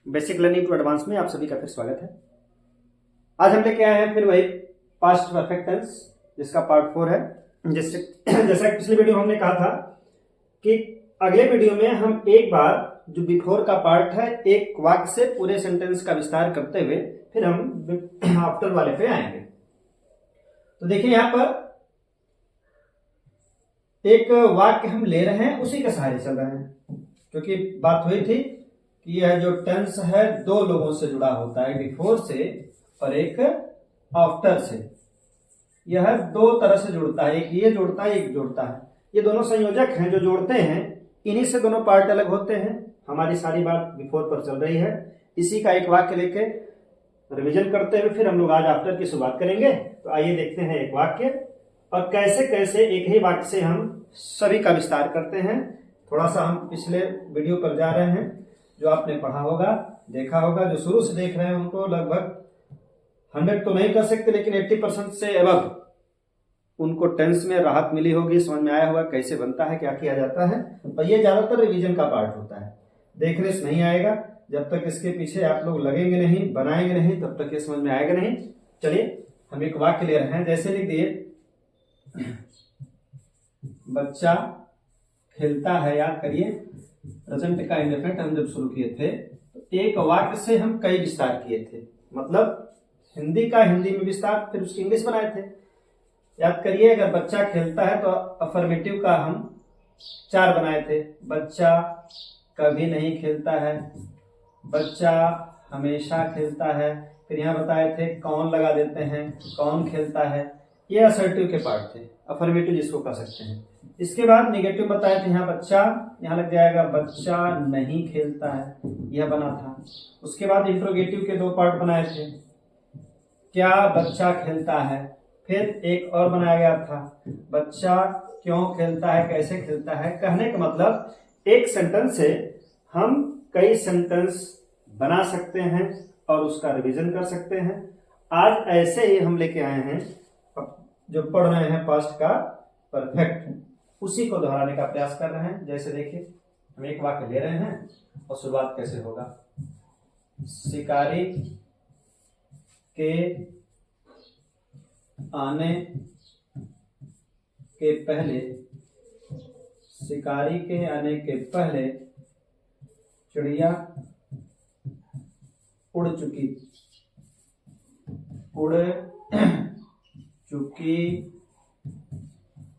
Basic learning to advance में आप सभी का फिर स्वागत है। आज हम लेके आए हैं फिर वही पास्ट परफेक्ट टेंस जिसका पार्ट 4 है। जैसा पिछले वीडियो में हमने कहा था कि अगले वीडियो में हम एक बार जो बिफोर का पार्ट है एक वाक्य से पूरे सेंटेंस का विस्तार करते हुए फिर हम आफ्टर वाले पे आएंगे। तो देखिए यहाँ पर एक वाक्य हम ले रहे हैं, उसी के सहारे चल रहे हैं, क्योंकि बात हुई थी कि यह जो टेंस है दो लोगों से जुड़ा होता है, बिफोर से और एक आफ्टर से। यह दो तरह से जुड़ता है, एक ये जोड़ता है एक जोड़ता है। ये दोनों संयोजक हैं जो जोड़ते हैं, इन्हीं से दोनों पार्ट अलग होते हैं। हमारी सारी बात बिफोर पर चल रही है, इसी का एक वाक्य लेके रिवीजन करते हुए फिर हम लोग आज आफ्टर की शुरुआत करेंगे। तो आइए देखते हैं एक वाक्य और कैसे कैसे एक ही वाक्य से हम सभी का विस्तार करते हैं। थोड़ा सा हम पिछले वीडियो पर जा रहे हैं, जो आपने पढ़ा होगा, देखा होगा। जो शुरू से देख रहे हैं उनको लगभग 100 तो नहीं कर सकते, लेकिन 80% से एबव उनको टेंस में राहत मिली होगी, समझ में आया होगा कैसे बनता है, क्या किया जाता है। और ये ज्यादातर रिवीजन का पार्ट होता है, देखने से नहीं आएगा। जब तक इसके पीछे आप लोग लगेंगे नहीं, बनाएंगे नहीं, तब तक ये समझ में आएगा नहीं। चलिए हम एक वाक्य ले रहे हैं, जैसे लिख दिए बच्चा खेलता है। याद करिए प्रेजेंट का इंडेफिनिट हम जब शुरू किए थे तो एक वाक्य से हम कई विस्तार किए थे, मतलब हिंदी का हिंदी में विस्तार, फिर उसकी इंग्लिश बनाए थे। याद करिए, अगर बच्चा खेलता है तो अफर्मेटिव का हम 4 बनाए थे। बच्चा कभी नहीं खेलता है, बच्चा हमेशा खेलता है। फिर यहाँ बताए थे कौन लगा देते हैं, कौन खेलता है। ये असर्टिव के पार्ट थे, अफर्मेटिव जिसको कह सकते हैं। इसके बाद निगेटिव बताए थे, यहाँ बच्चा, यहाँ लग जाएगा बच्चा नहीं खेलता है, यह बना था। उसके बाद इंट्रोगेटिव के 2 पार्ट बनाए थे, क्या बच्चा खेलता है। फिर एक और बनाया गया था, बच्चा क्यों खेलता है, कैसे खेलता है। कहने का मतलब एक सेंटेंस से हम कई सेंटेंस बना सकते हैं और उसका रिवीजन कर सकते हैं। आज ऐसे ही हम लेके आए हैं, जो पढ़ रहे हैं पास्ट का परफेक्ट, उसी को दोहराने का प्रयास कर रहे हैं। जैसे देखिए हम एक वाक्य ले रहे हैं और शुरुआत कैसे होगा। शिकारी के आने के पहले, शिकारी के आने के पहले चिड़िया उड़ चुकी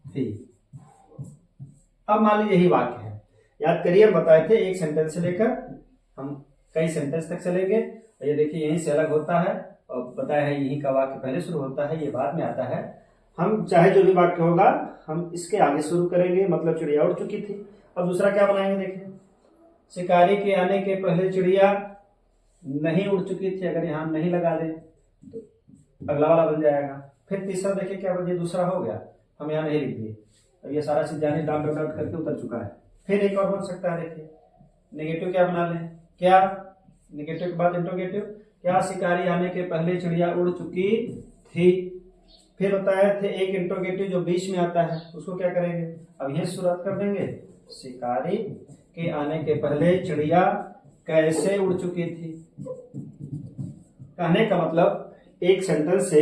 थी। अब मान लीजिए यही वाक्य है। याद करिए, हम बताए थे एक सेंटेंस से लेकर हम कई सेंटेंस तक चलेंगे। ये देखिए यहीं से अलग होता है और बताया है यहीं का वाक्य पहले शुरू होता है, ये बाद में आता है। हम चाहे जो भी वाक्य होगा हम इसके आगे शुरू करेंगे, मतलब चिड़िया उड़ चुकी थी। अब दूसरा क्या बनाएंगे, देखिए शिकारी के आने के पहले चिड़िया नहीं उड़ चुकी थी। अगर यहाँ नहीं लगा दें तो अगला वाला बन जाएगा। फिर तीसरा देखिए क्या बन, दूसरा हो गया, हम यहाँ नहीं लिख दिए। अब ये सारा चीज जाने डाउट डाउट करके उतर चुका है। फिर एक और बन सकता है, देखिए नेगेटिव क्या बना लें, क्या नेगेटिव के बाद इंट्रोगेटिव, क्या शिकारी आने के पहले चिड़िया उड़ चुकी थी। फिर बताए थे एक इंट्रोगेटिव जो बीच में आता है, उसको क्या करेंगे, अब यही शुरुआत कर देंगे, शिकारी के आने के पहले चिड़िया कैसे उड़ चुकी थी। कहने का मतलब एक सेंटेंस से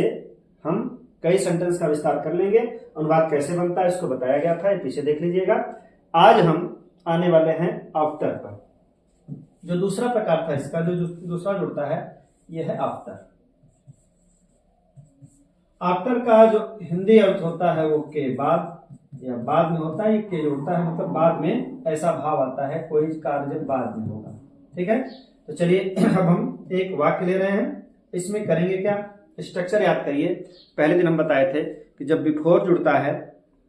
हम कई सेंटेंस का विस्तार कर लेंगे। अनुवाद कैसे बनता है इसको बताया गया था, पीछे देख लीजिएगा। आज हम आने वाले हैं आफ्टर पर। जो दूसरा प्रकार था इसका, जो दूसरा जुड़ता है, यह है आफ्टर। आफ्टर का जो हिंदी अर्थ होता है वो के बाद या बाद में होता है, के जोड़ता है, मतलब बाद में ऐसा भाव आता है, कोई कार्य जब बाद में होगा। ठीक है, तो चलिए अब हम एक वाक्य ले रहे हैं, इसमें करेंगे क्या, स्ट्रक्चर याद करिए। पहले दिन हम बताए थे कि जब बिफोर जुड़ता है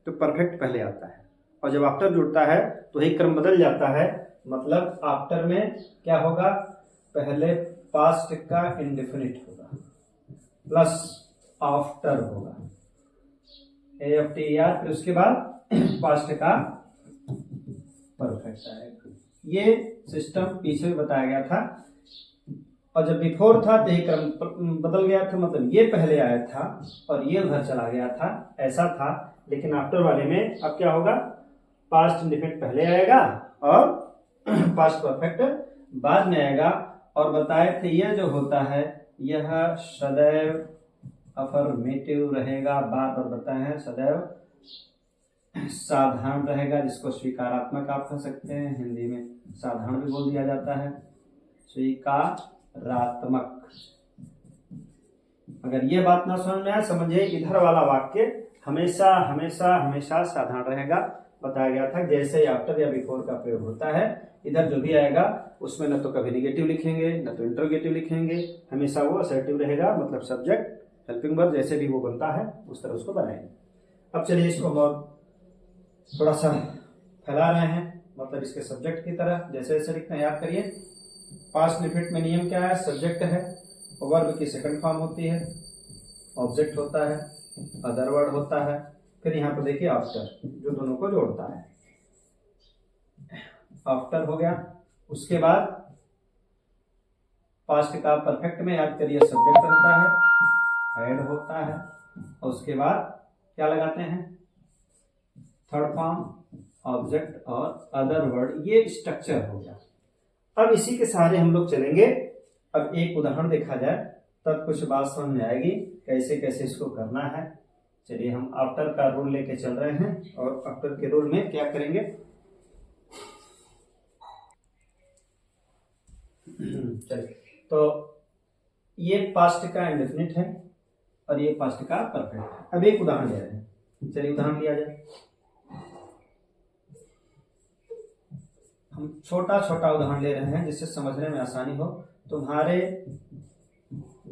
तो परफेक्ट पहले आता है, और जब आफ्टर जुड़ता है तो यही क्रम बदल जाता है। मतलब आफ्टर में क्या होगा, पहले पास्ट का इंडेफिनिट होगा प्लस आफ्टर होगा, AFT याद, फिर उसके बाद पास्ट का परफेक्ट आएगा। ये सिस्टम पीछे भी बताया गया था। और जब बिफोर था तो ये क्रम बदल गया था, मतलब ये पहले आया था और ये उधर चला गया था, ऐसा था। लेकिन आफ्टर वाले में अब क्या होगा, पास्ट इंडेफिनिट पहले आएगा और पास्ट परफेक्ट बाद में आएगा। और बताए थे यह जो होता है यह सदैव अफर्मेटिव रहेगा, बार बार बताए हैं, सदैव साधारण रहेगा, जिसको स्वीकारात्मक आप कह सकते हैं, हिंदी में साधारण भी बोल दिया जाता है, स्वीकारात्मक। अगर ये बात ना समझ में आए, समझिए इधर वाला वाक्य हमेशा हमेशा हमेशा साधारण रहेगा। बताया गया था जैसे आफ्टर या बिफोर का प्रयोग होता है, इधर जो भी आएगा उसमें न तो कभी निगेटिव लिखेंगे न तो इंटरोगेटिव लिखेंगे, हमेशा वो असर्टिव रहेगा, मतलब सब्जेक्ट हेल्पिंग वर्ब जैसे भी वो बनता है उस तरह उसको बनाएंगे। अब चलिए इसको हम और थोड़ा सा फैला रहे हैं, मतलब इसके सब्जेक्ट की तरह जैसे जैसे लिखते हैं याद करिए। पास्ट परफेक्ट में नियम क्या है, सब्जेक्ट है, वर्ब की सेकंड फॉर्म होती है, ऑब्जेक्ट होता है, अदर वर्ड होता है, फिर यहाँ पर देखिए आफ्टर जो दोनों को जोड़ता है, आफ्टर हो गया। उसके बाद पास्ट का परफेक्ट में याद करिए सब्जेक्ट होता है, हेड होता है, और उसके बाद क्या लगाते हैं, थर्ड फॉर्म, ऑब्जेक्ट और अदर वर्ड, ये स्ट्रक्चर हो गया। अब इसी के सहारे हम लोग चलेंगे। अब एक उदाहरण देखा जाए तब कुछ बात समझ में आएगी कैसे कैसे इसको करना है। चलिए हम आफ्टर का रूल लेके चल रहे हैं और आफ्टर के रूल में क्या करेंगे। चलिए तो ये पास्ट का इंडेफिनिट है और ये पास्ट का परफेक्ट है। अब एक उदाहरण ले रहे हैं, चलिए उदाहरण लिया जाए। हम छोटा छोटा उदाहरण ले रहे हैं जिससे समझने में आसानी हो। तुम्हारे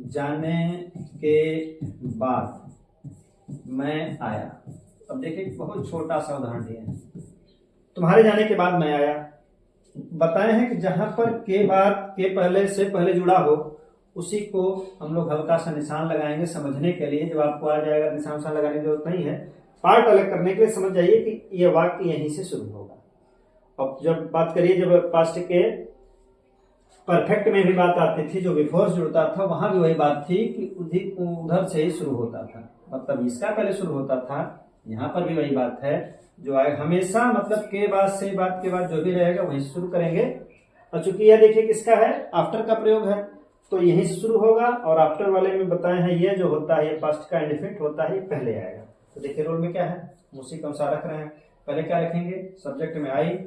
जाने के बाद मैं आया। अब देखिए बहुत छोटा सा उदाहरण दिया है, तुम्हारे जाने के बाद मैं आया। बताए हैं कि जहां पर के बाद के पहले से पहले जुड़ा हो उसी को हम लोग हल्का सा निशान लगाएंगे समझने के लिए। जब आपको आ जाएगा निशान लगाने की जरूरत नहीं है, पार्ट अलग करने के लिए समझ जाइए कि यह वाक्य यहीं से शुरू होगा। अब जब बात करिए जब पास्ट के परफेक्ट में भी बात आती थी, जो बिफोर जुड़ता था वहां भी वही बात थी कि उधर से ही शुरू होता था, मतलब इसका पहले शुरू होता था। यहाँ पर भी वही बात है, जो आए हमेशा मतलब के बाद से बात के बाद जो भी रहेगा वहीं से शुरू करेंगे। और चूंकि यह देखिए किसका है, आफ्टर का प्रयोग है, तो यहीं से शुरू होगा। और आफ्टर वाले में बताए हैं ये जो होता है ये पास्ट का इंडेफिनिट होता है, ये पहले आएगा। तो देखिए रूल में क्या है, उसी के अनुसार रख रहे हैं। पहले क्या रखेंगे, सब्जेक्ट में आई,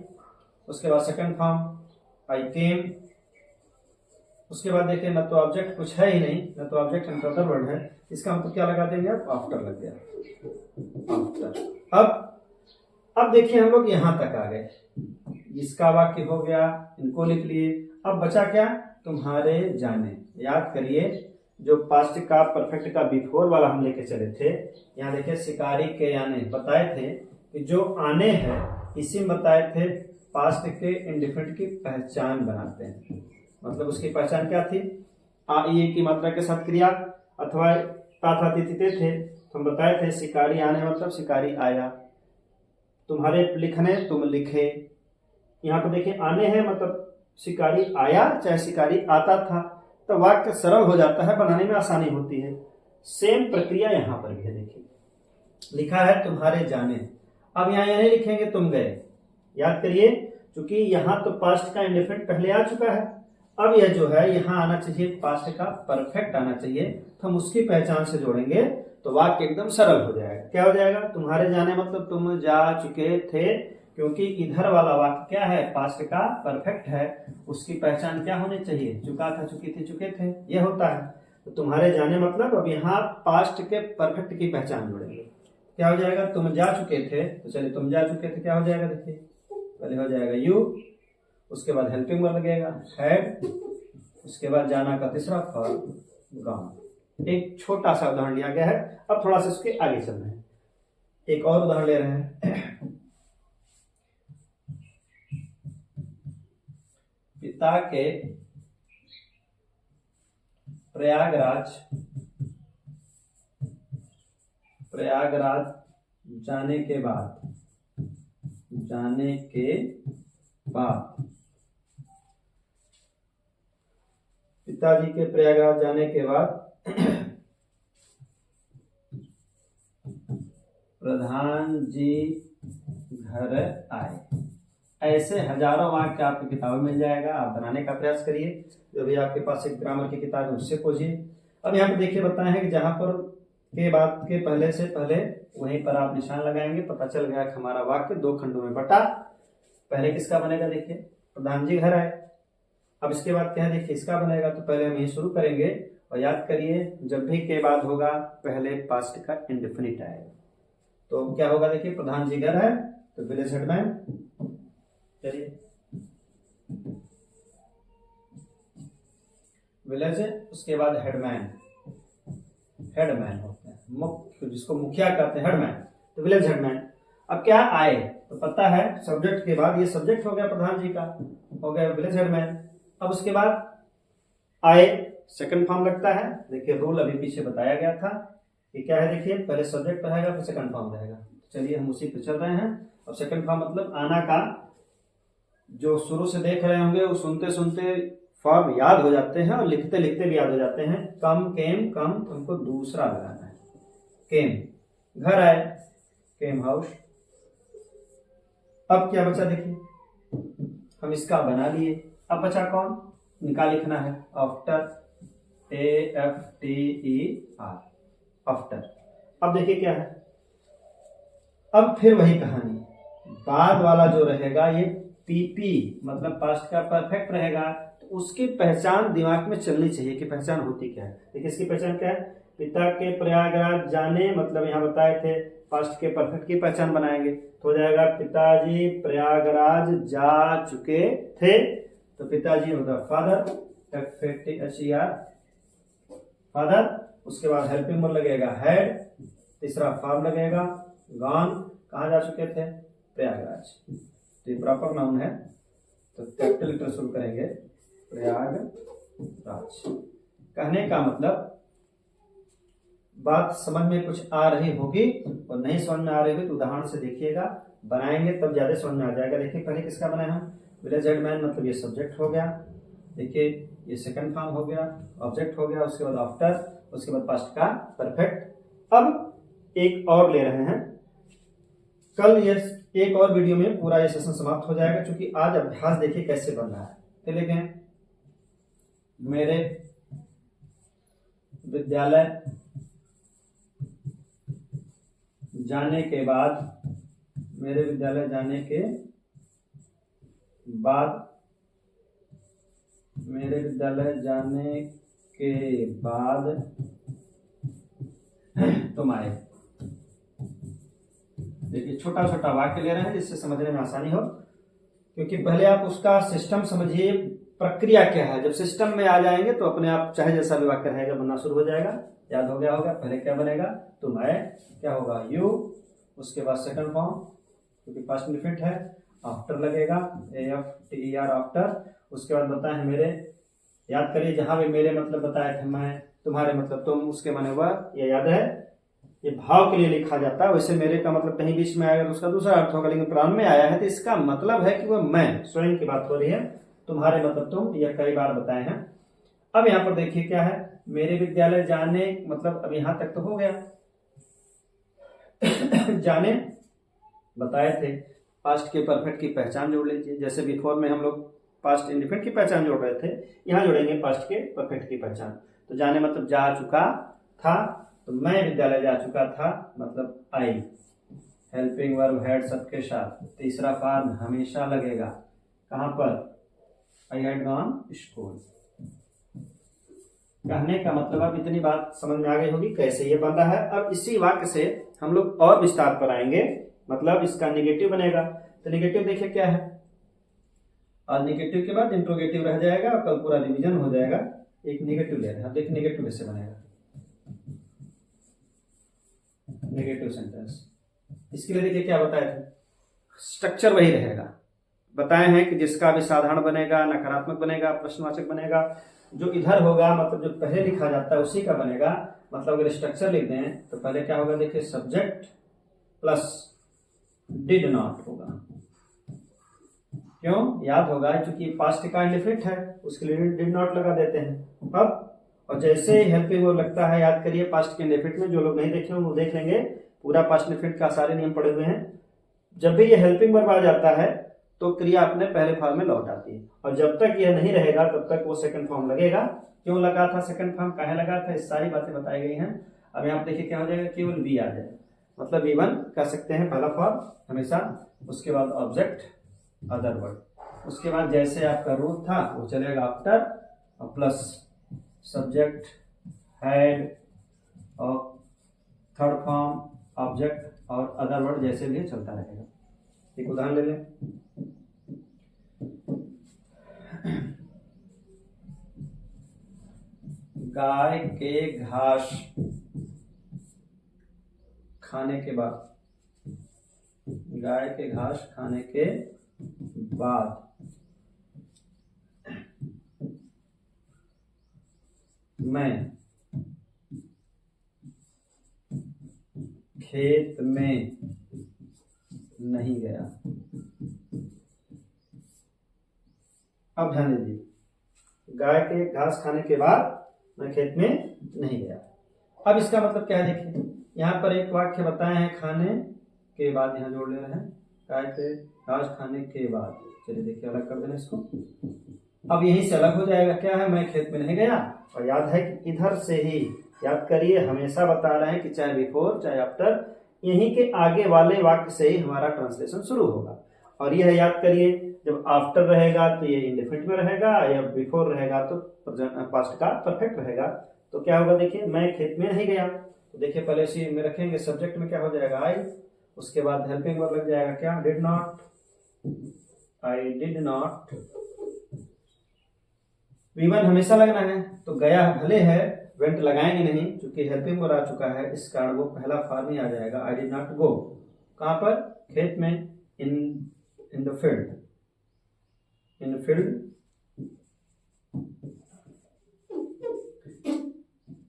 उसके बाद सेकंड फॉर्म आई केम, उसके बाद देखिए न तो ऑब्जेक्ट कुछ है ही नहीं, न तो ऑब्जेक्ट न तो अदर वर्ड है, इसका मतलब क्या लगा देंगे आप, आफ्टर लग गया, आफ्टर। अब देखिए हम लोग यहां तक आ गए, इसका वाक्य हो गया, इनको लिख लिए। अब बचा क्या, तुम्हारे जाने। याद करिए जो पास्ट का परफेक्ट का बिफोर वाला हम लेके चले थे, यहाँ देखिए शिकारी के आने बताए थे कि जो आने हैं इसी में बताए थे पास्ट के इंडेफिनिट की पहचान बनाते हैं। मतलब उसकी पहचान क्या थी, आ ई की मात्रा के साथ क्रिया अथवा तातिथ्य थे। तो हम बताए थे शिकारी आने मतलब शिकारी आया, तुम्हारे लिखने तुम लिखे। यहाँ पर देखिए आने हैं मतलब शिकारी आया चाहे शिकारी आता था, तो वाक्य सरल हो जाता है, बनाने में आसानी होती है। सेम प्रक्रिया यहाँ पर भी है। देखिए लिखा है तुम्हारे जाने, अब यहाँ नहीं लिखेंगे तुम गए। याद करिए क्योंकि यहाँ तो पास्ट का इंडेफिनिट पहले आ चुका है, अब यह जो है यहाँ आना चाहिए पास्ट का परफेक्ट आना चाहिए, तो हम उसकी पहचान से जोड़ेंगे तो वाक्य एकदम सरल हो जाएगा। क्या हो जाएगा, तुम्हारे जाने मतलब तुम जा चुके थे, क्योंकि इधर वाला वाक्य क्या है, पास्ट का परफेक्ट है, उसकी पहचान क्या होनी चाहिए, चुका था, चुकी थी, चुके थे, ये होता है। तो तुम्हारे जाने मतलब अब यहाँ पास्ट के परफेक्ट की पहचान जोड़ेंगे। क्या हो जाएगा, तुम जा चुके थे, तो चलिए तुम जा चुके थे क्या हो जाएगा, देखिए पहले हो जाएगा यू, उसके बाद हेल्पिंग वर्ब लगेगा हैड, उसके बाद जाना का तीसरा फॉर्म गॉन। एक छोटा सा उदाहरण लिया गया है, अब थोड़ा सा उसके आगे चलना है। एक और उदाहरण ले रहे हैं। पिता के प्रयागराज जाने के बाद पिताजी के प्रयागराज जाने के बाद प्रधान जी घर आए। ऐसे हजारों वाक्य आपकी किताबों में मिल जाएगा, आप बनाने का प्रयास करिए। जो भी आपके पास एक ग्रामर की किताब है उससे खोजिए। अब यहाँ पर देखिए बताए हैं कि जहां पर के बाद के पहले से पहले वहीं पर आप निशान लगाएंगे। पता चल गया कि हमारा वाक्य दो खंडों में बटा। पहले किसका बनेगा, देखिए प्रधान जी घर आए। अब इसके बाद क्या है, देखिए इसका बनेगा। तो पहले हम यही शुरू करेंगे और याद करिए जब भी के बाद होगा पहले पास्ट का इंडेफिनिट आएगा। तो क्या होगा, देखिए प्रधान जी घर है तो विलेज हेडमैन, चलिए विलेज, उसके बाद हेडमैन, हेडमैन होते हैं मुख्य, जिसको मुखिया कहते हैं हेडमैन, तो विलेज हेडमैन। अब क्या आए, तो पता है सब्जेक्ट के बाद ये सब्जेक्ट हो गया प्रधान जी का, हो गया विलेज हेडमैन। अब उसके बाद आए सेकंड फॉर्म लगता है। देखिए रूल अभी पीछे बताया गया था कि क्या है, देखिए पहले सब्जेक्ट रहेगा फिर सेकंड फॉर्म रहेगा। चलिए हम उसी पे चल रहे हैं। अब सेकंड फॉर्म मतलब आना का, जो शुरू से देख रहे होंगे वो सुनते सुनते फॉर्म याद हो जाते हैं और लिखते लिखते भी याद हो जाते हैं। कम, केम, कम, हमको दूसरा लगाना है। केम घर आए, केम हाउस। अब क्या बचा, देखिए हम इसका बना लिए। अब बचा कौन, इनका लिखना है आफ्टर, AFTER, आफ्टर। अब देखिए क्या है, अब फिर वही कहानी, बाद वाला जो रहेगा ये PP मतलब पास्ट का परफेक्ट रहेगा। तो उसकी पहचान दिमाग में चलनी चाहिए कि पहचान होती क्या है। देखिए इसकी पहचान क्या है, पिता के प्रयागराज जाने, मतलब यहाँ बताए थे पास्ट के परफेक्ट की पहचान बनाएंगे तो हो जाएगा पिताजी प्रयागराज जा चुके थे। तो पिताजी होगा फादर, FATHER, फादर। उसके बाद हेल्पिंग वर्ब लगेगा हेड, तीसरा फॉर्म लगेगा गॉन, कहाँ जा चुके थे, प्रयागराज। तो ये प्रॉपर नाउन है तो कैपिटल लेटर शुरू करेंगे, प्रयागराज। कहने का मतलब बात समझ में कुछ आ रही होगी और नहीं समझ में आ रही होगी तो उदाहरण से देखिएगा, बनाएंगे तब ज्यादा समझ में आ जाएगा। देखिए पहले किसका बनाए हम, विलेज हेडमैन, मतलब ये सब्जेक्ट हो गया। देखिए ये सेकंड फॉर्म हो गया, ऑब्जेक्ट हो गया, उसके बाद आफ्टर, उसके बाद पास्ट का परफेक्ट। अब एक और ले रहे हैं, कल ये एक और वीडियो में पूरा ये सेशन समाप्त हो जाएगा, क्योंकि आज अभ्यास देखिए कैसे बन रहा है। तो लिखें मेरे विद्यालय जाने के बाद, मेरे विद्यालय जाने के बाद, मेरे विद्यालय जाने के बाद तुम आए। देखिए छोटा छोटा वाक्य ले रहे हैं जिससे समझने में आसानी हो, क्योंकि पहले आप उसका सिस्टम समझिए, प्रक्रिया क्या है। जब सिस्टम में आ जाएंगे तो अपने आप चाहे जैसा भी वाक्य रहेगा बनना शुरू हो जाएगा। याद हो गया होगा पहले क्या बनेगा, तुम आए, क्या होगा यू, उसके बाद सेकंड फॉर्म क्योंकि पास्ट इंडेफिनिट है, आफ्टर लगेगा AFTER, आफ्टर। उसके बाद बताए हैं मेरे, याद करिए जहां भी मेरे मतलब बताए थे मैं, तुम्हारे मतलब तुम, उसके माने वह, ये याद है, ये भाव के लिए लिखा जाता है। वैसे मेरे का मतलब कहीं बीच में आएगा तो उसका दूसरा अर्थ होगा, लेकिन प्रारंभ में आया है तो इसका मतलब है कि वह मैं, स्वयं की बात हो रही है। तुम्हारे मतलब तुम, यह कई बार बताए हैं। अब यहाँ पर देखिए क्या है, मेरे विद्यालय जाने, मतलब अब यहां तक तो हो गया जाने बताए थे, पास्ट के परफेक्ट की पहचान जोड़ लीजिए। जैसे बिफोर में हम लोग पास्ट इंडेफिनिट की पहचान जोड़ रहे थे, यहाँ जोड़ेंगे पास्ट के परफेक्ट की पहचान। तो जाने मतलब जा चुका था, तो मैं विद्यालय जा चुका था मतलब आई, हेल्पिंग वर्ब हैड सबके साथ। तीसरा फॉर्म हमेशा लगेगा, कहां पर, आई हैड गॉन स्कूल। कहने का मतलब अब इतनी बात समझ में आ गई होगी कैसे ये बन रहा है। अब इसी वाक्य से हम लोग और विस्तार पर आएंगे, मतलब इसका नेगेटिव बनेगा। तो नेगेटिव देखिए क्या है, और नेगेटिव के बाद इंट्रोगेटिव रह जाएगा और कल पूरा रिवीजन हो जाएगा। एक नेगेटिव ले रहे हैं, देखिए नेगेटिव कैसे बनेगा, नेगेटिव सेंटेंस। इसके लिए देखिए क्या बताए थे, स्ट्रक्चर वही रहेगा। बताए हैं कि जिसका भी साधारण बनेगा, नकारात्मक बनेगा, प्रश्नवाचक बनेगा। जो इधर होगा मतलब जो पहले लिखा जाता है उसी का बनेगा। मतलब अगर स्ट्रक्चर लिख दें तो पहले क्या होगा, देखिए सब्जेक्ट प्लस डिड नॉट होगा। क्यों, याद होगा क्योंकि पास्ट का इंडेफिनिट है, उसके लिए डिड नॉट लगा देते हैं। अब और जैसे ही हेल्पिंग वर्ब लगता है, याद करिए पास्ट के इंडेफिनिट में, जो लोग नहीं देखे वो देख लेंगे, पूरा पास्ट इंडेफिनिट का सारे नियम पड़े हुए हैं। जब भी ये हेल्पिंग वर्ब आ जाता है तो क्रिया अपने पहले फॉर्म में लौट आती है। और जब तक यह नहीं रहेगा तब तक वो सेकंड फॉर्म लगेगा। क्यों लगा था सेकंड फॉर्म, काहे लगा था, इस सारी बातें बताई गई हैं। अब यहाँ देखिए क्या हो जाएगा, केवल वी आ जाएगा, मतलब V1 कह सकते हैं पहला फॉर्म हमेशा। उसके बाद ऑब्जेक्ट अदर वर्ड, उसके बाद जैसे आपका रूट था वो चलेगा आफ्टर, और प्लस सब्जेक्ट हैड और थर्ड फॉर्म ऑब्जेक्ट और अदर वर्ड जैसे भी चलता रहेगा। एक उदाहरण ले लें। गाय के घास खाने के बाद, गाय के घास खाने के बाद मैं खेत में नहीं गया। अब ध्यान दीजिए, गाय के घास खाने के बाद मैं खेत में नहीं गया। अब इसका मतलब क्या है, देखिए यहाँ पर एक वाक्य बताए हैं खाने के बाद, यहाँ जोड़ ले रहे हैं गाय के घास खाने के बाद। चलिए देखिए अलग कर देना इसको। अब यहीं से अलग हो जाएगा, क्या है, मैं खेत में नहीं गया। और याद है कि इधर से ही याद करिए, हमेशा बता रहे हैं कि चाहे बिफोर चाहे आफ्टर, यहीं के आगे वाले वाक्य से ही हमारा ट्रांसलेशन शुरू होगा। और यह याद करिए, जब आफ्टर रहेगा तो ये इंडेफिनिट में रहेगा, या बिफोर रहेगा तो पास्ट का परफेक्ट रहेगा। तो क्या होगा, देखिए मैं खेत में नहीं गया, तो देखिए पहले सी में रखेंगे, सब्जेक्ट में क्या हो जाएगा आई, उसके बाद हेल्पिंग वर्ब लग जाएगा क्या, did not, I did not. V1 हमेशा लगना है, तो गया भले है, वेंट लगाएंगे नहीं क्योंकि हेल्पिंग वर्ब आ चुका है, इस कारण वो पहला फॉर्म ही आ जाएगा, आई डिड नॉट गो। कहां पर, खेत में, in the field, in field,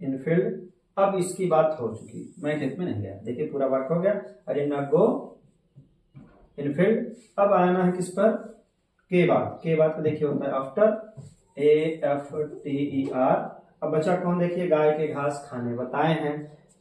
in field. अब इसकी बात हो चुकी, मैं खेत में नहीं गया, देखिए पूरा वाक्य हो गया, I did not go in field. अब आना है किस पर, के बाद, के बाद तो देखिए होता है आफ्टर, AFTER। अब बचा कौन, देखिए गाय के घास खाने, बताए हैं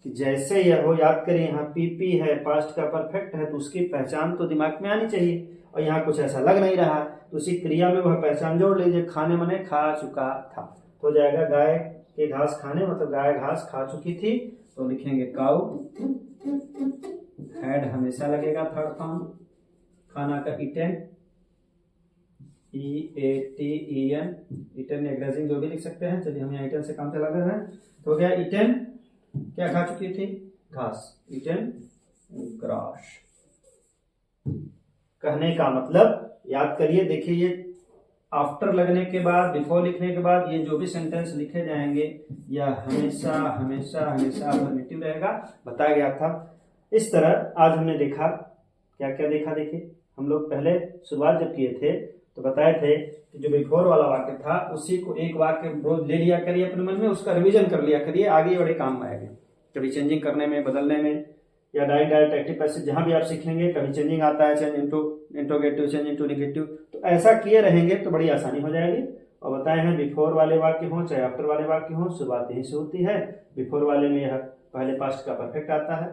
कि जैसे यह हो, याद करिए यहाँ PP है, पास्ट का परफेक्ट है, तो उसकी पहचान तो दिमाग में आनी चाहिए, और यहाँ कुछ ऐसा लग नहीं रहा, तो उसी क्रिया में वह पहचान जोड़ लीजिए, खाने मने खा चुका था, तो हो जाएगा गाय के घास खाने, मतलब गाय घास खा चुकी थी, तो लिखेंगे काउ। हैड हमेशा लगेगा थर्ड फॉर्म, खाना का ईटेन, EATEN, ईटेन एग्रेजिंग जो भी लिख सकते हैं। चलिए हम यहाँ ईटेन से काम चला रहे हैं, तो हो गया ईटेन क्या खा चुकी थी, घास, ईटेन ग्रास। कहने का मतलब याद करिए, देखिए ये आफ्टर लगने के बाद, बिफोर लिखने के बाद, ये जो भी सेंटेंस लिखे जाएंगे यह हमेशा हमेशा हमेशा अफर्मेटिव रहेगा, बताया गया था। इस तरह आज हमने देखा, क्या क्या देखा, देखिए हम लोग पहले शुरुआत जब किए थे तो बताए थे कि जो बिफोर वाला वाक्य था उसी को एक वाक्य रोज ले लिया करिए अपने मन में, उसका रिवीजन कर लिया करिए, आगे बड़े काम आएंगे, कभी चेंजिंग करने में, बदलने में, या डायरेक्ट एक्टिव पैसिव जहां भी आप सीखेंगे, कभी चेंजिंग आता है, change into interrogative, change into negative, तो ऐसा किए रहेंगे तो बड़ी आसानी हो जाएगी। और बताए हैं बिफोर वाले वाक्य हो चाहे आफ्टर वाले वाक्य हो, शुरुआत यहीं से होती है। बिफोर वाले में यह पहले पास्ट का परफेक्ट आता है,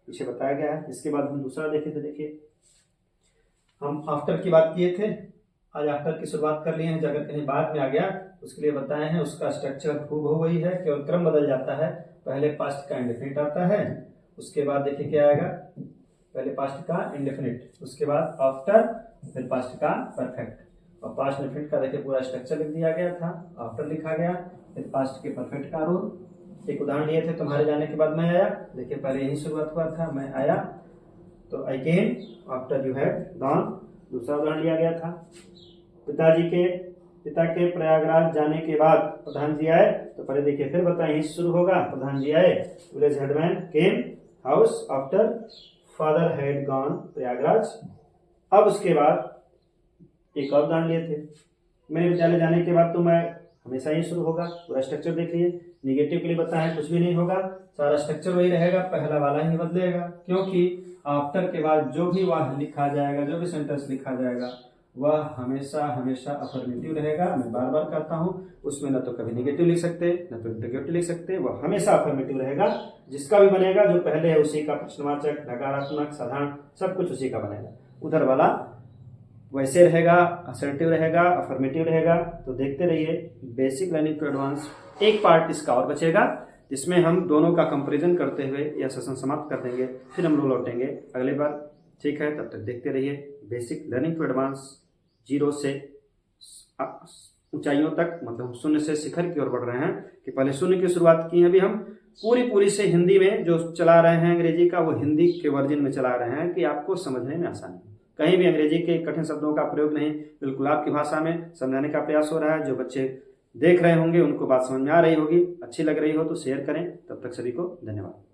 पीछे बताया गया है। इसके बाद हम दूसरा देखे थे, देखिए हम आफ्टर की बात किए थे, आज आफ्टर की शुरुआत कर लिए हैं, अगर कहीं बाद में आ गया उसके लिए बताए हैं, उसका स्ट्रक्चर खूब हो गई है, केवल क्रम बदल जाता है, पहले पास्ट का इंडेफिनिट आता है, उसके बाद देखिए क्या आएगा, पहले पास्ट का इंडेफिनिट, उसके बाद आफ्टर, फिर पास्ट का परफेक्ट, और पास्ट इंडेफिनिट का देखिए पूरा स्ट्रक्चर लिख दिया गया था, आफ्टर लिखा गया, फिर पास्ट के परफेक्ट का रूल। एक उदाहरण लिए थे, तुम्हारे जाने के बाद मैं आया, देखिए पहले यही शुरुआत हुआ था, मैं आया, तो I came after you had gone. दूसरा उदाहरण लिया गया था, पिता के प्रयागराज जाने के बाद प्रधान जी आए, तो पहले देखिए फिर बताएं, यहीं शुरू होगा, प्रधान जी आए, village headman came house after father had gone Prayagraj. अब उसके बाद एक और उदाहरण लिए थे, मेरे विद्यालय जाने के बाद तो मैं, हमेशा ही शुरू होगा, पूरा स्ट्रक्चर देखिए, निगेटिव के लिए बताया कुछ भी नहीं होगा, सारा स्ट्रक्चर वही रहेगा, पहला वाला ही बदलेगा, क्योंकि आफ्टर के बाद जो भी वह लिखा जाएगा, जो भी सेंटेंस लिखा जाएगा वह हमेशा हमेशा अफर्मेटिव रहेगा। मैं बार बार कहता हूं, उसमें न तो कभी नेगेटिव लिख सकते न तो इंटरगेटिव लिख सकते, वह हमेशा अफर्मेटिव रहेगा। जिसका भी बनेगा जो पहले है उसी का प्रश्नवाचक, नकारात्मक, साधारण, सब कुछ उसी का बनेगा, उधर वाला वैसे रहेगा, असर्टिव रहेगा, अफर्मेटिव रहेगा। तो देखते रहिए बेसिक लर्निंग टू एडवांस। एक पार्ट इसका और बचेगा जिसमें हम दोनों का कंपैरिजन करते हुए यह सेशन समाप्त कर देंगे, फिर हम लोग लौटेंगे अगले बार। ठीक है, तब तक देखते रहिए बेसिक लर्निंग टू एडवांस। 0 से ऊंचाइयों तक, मतलब शून्य से शिखर की ओर बढ़ रहे हैं कि पहले शून्य की शुरुआत की है, अभी हम पूरी से हिंदी में जो चला रहे हैं अंग्रेजी का, वो हिंदी के वर्जन में चला रहे हैं कि आपको समझने में आसानी हो। कहीं भी अंग्रेजी के कठिन शब्दों का प्रयोग नहीं, बिल्कुल आपकी भाषा में समझाने का प्रयास हो रहा है। जो बच्चे देख रहे होंगे उनको बात समझ में आ रही होगी, अच्छी लग रही हो तो शेयर करें। तब तक सभी को धन्यवाद।